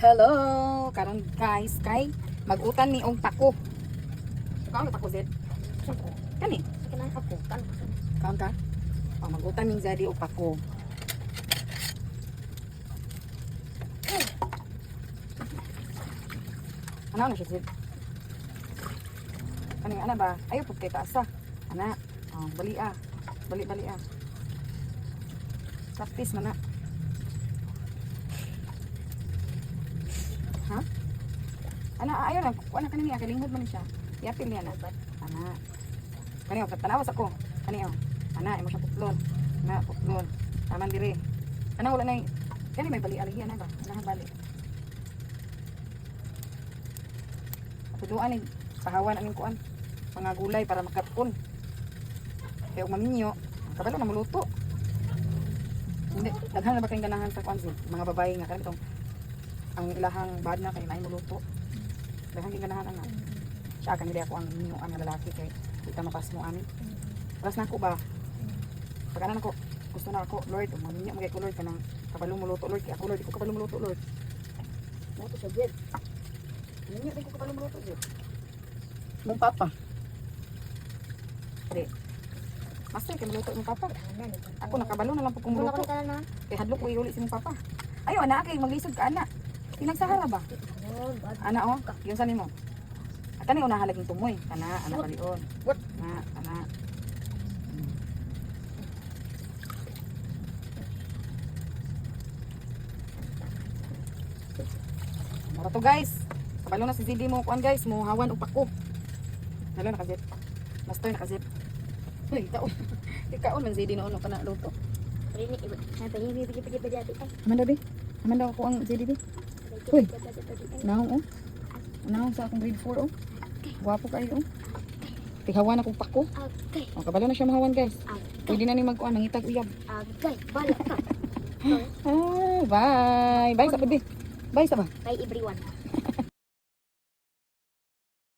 Hello! Karon guys, kay magutan ni og pako. Kaon pako Zed? Kani? Kanang ako, Kaon ka? Oh, magutan ning Zedi og pako. Ano na siya Zed? Kani ana ba? Ayo pud kay taas ah. Ana, oh, bali ah. Bali ah. Practice man na. Ha? Ana, ayo lang. Ana kanini akalinghod man siya. Yapil niya na. Ana. Kani og tanawas ako. Kani oh. Ana, imo siya putlon. Na putlon. Taman dire. Ana wala nay. Kani may bali aligi ana ba? Ana bali. Tuduan ni pahawan aning kuan. Mga gulay para makapon. Kaya og maminyo, kabalo na muluto. Hindi, daghan na ba kayong ganahan sa kuan mga babae nga kanitong ang ilahang bad na kay naay muluto. Daghan kayong ganahan ana. Siya kanila ako ang minyo ang lalaki kay kita mapas mo ani. Oras na ako ba? Pagana nako, gusto na ako Lord, maminyo magay ko Lord kanang kabalo muluto Lord, kay ako Lord, di ko kabalo muluto Lord. Mo to sa jed. Minyo di ko kabalo muluto jed. Mong papa. Pre. Master kay muluto mong papa. Ako nakabalo na lang pag kumuluto. Kay hadlok ko iuli si mong papa. Ayo ana kay maglisod ka ana. Pinagsahara ba? Ana oh, yun sa nimo. At kani una halaging tumoy. Ana balion. What? Ana. Mara to guys. Kabalo na si Zidi mo kuan guys, mo hawan og pako. Dalo na kazip. Master na kazip. Uy, ikaon man Zidi na uno kana luto. Rinig iba. Ay pagi dati ay. Amanda ako ang Zidi bi. Uy. Naong oh. Naong sa akong grade 4 oh. Gwapo kayo oh. Tihawan ako pako. Okay. Oh, kabalo na siya mahawan guys. Okay. Pwede na ni magkuan mangitag uyab. Okay. Bala ka. Bye. Bye sa pudi. Bye sa ba. Bye everyone.